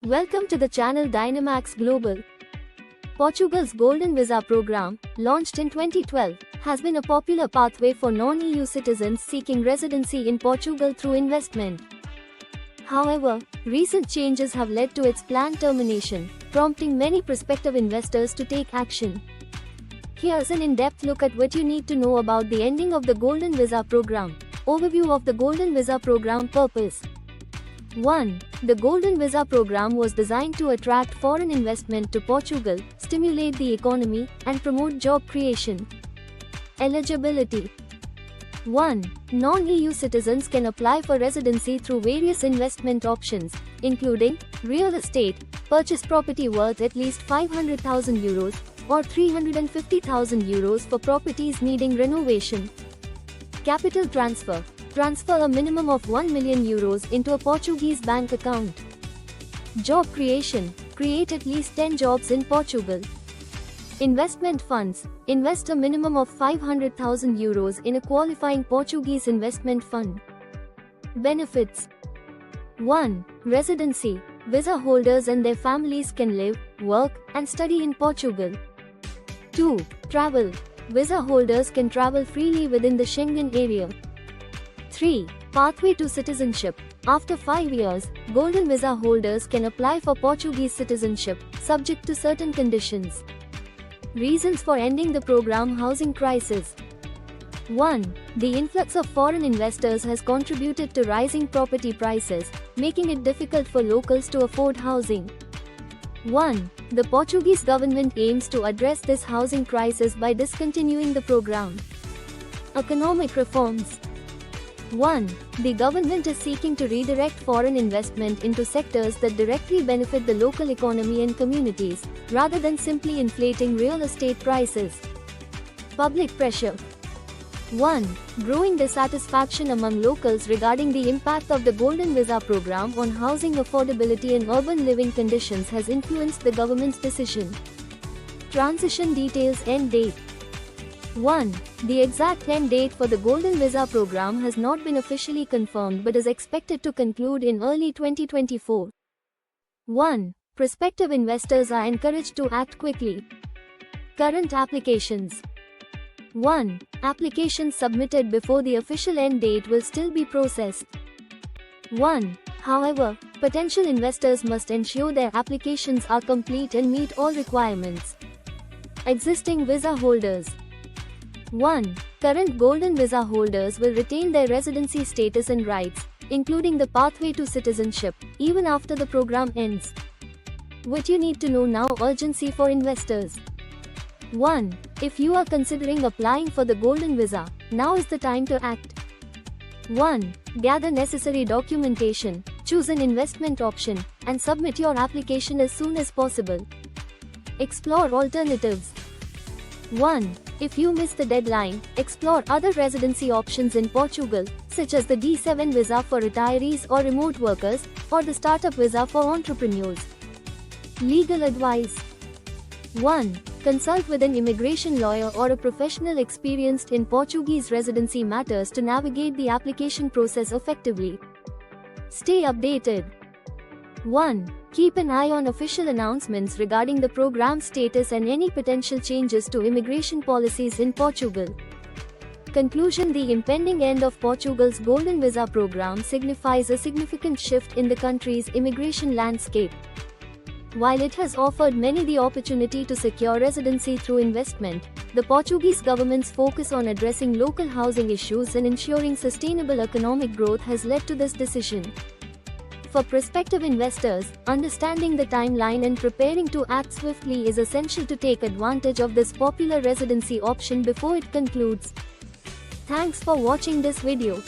Welcome to the channel Dynamax Global. Portugal's Golden Visa program, launched in 2012, has been a popular pathway for non-EU citizens seeking residency in Portugal through investment. However, recent changes have led to its planned termination, prompting many prospective investors to take action. Here's an in-depth look at what you need to know about the ending of the Golden Visa program. Overview of the Golden Visa program purpose. 1. The Golden Visa program was designed to attract foreign investment to Portugal, stimulate the economy, and promote job creation. Eligibility. 1. Non-EU citizens can apply for residency through various investment options, including real estate, purchase property worth at least €500,000 or €350,000 for properties needing renovation. Capital transfer. Transfer a minimum of €1 million into a Portuguese bank account. Job creation. Create at least 10 jobs in Portugal. Investment funds. Invest a minimum of €500,000 in a qualifying Portuguese investment fund. Benefits. 1. Residency. Visa holders and their families can live, work, and study in Portugal. 2. Travel. Visa holders can travel freely within the Schengen area. 3. Pathway to citizenship. After 5 years, Golden Visa holders can apply for Portuguese citizenship, subject to certain conditions. Reasons for ending the program. Housing crisis. 1. The influx of foreign investors has contributed to rising property prices, making it difficult for locals to afford housing. 1. The Portuguese government aims to address this housing crisis by discontinuing the program. Economic reforms. 1. The government is seeking to redirect foreign investment into sectors that directly benefit the local economy and communities, rather than simply inflating real estate prices. Public pressure. 1. Growing dissatisfaction among locals regarding the impact of the Golden Visa program on housing affordability and urban living conditions has influenced the government's decision. Transition details. End date. 1. The exact end date for the Golden Visa program has not been officially confirmed but is expected to conclude in early 2024. 1. Prospective investors are encouraged to act quickly. Current applications. 1. Applications submitted before the official end date will still be processed. 1. However, potential investors must ensure their applications are complete and meet all requirements. Existing visa holders. 1. Current Golden Visa holders will retain their residency status and rights, including the pathway to citizenship, even after the program ends. What you need to know now. Urgency for investors. 1. If you are considering applying for the Golden Visa, now is the time to act. 1. Gather necessary documentation, choose an investment option, and submit your application as soon as possible. Explore alternatives. 1. If you miss the deadline, explore other residency options in Portugal, such as the D7 visa for retirees or remote workers, or the startup visa for entrepreneurs. Legal advice. 1. Consult with an immigration lawyer or a professional experienced in Portuguese residency matters to navigate the application process effectively. Stay updated. 1. Keep an eye on official announcements regarding the program status and any potential changes to immigration policies in Portugal. Conclusion. The impending end of Portugal's Golden Visa program signifies a significant shift in the country's immigration landscape. While it has offered many the opportunity to secure residency through investment, the Portuguese government's focus on addressing local housing issues and ensuring sustainable economic growth has led to this decision. For prospective investors, understanding the timeline and preparing to act swiftly is essential to take advantage of this popular residency option before it concludes. Thanks for watching this video.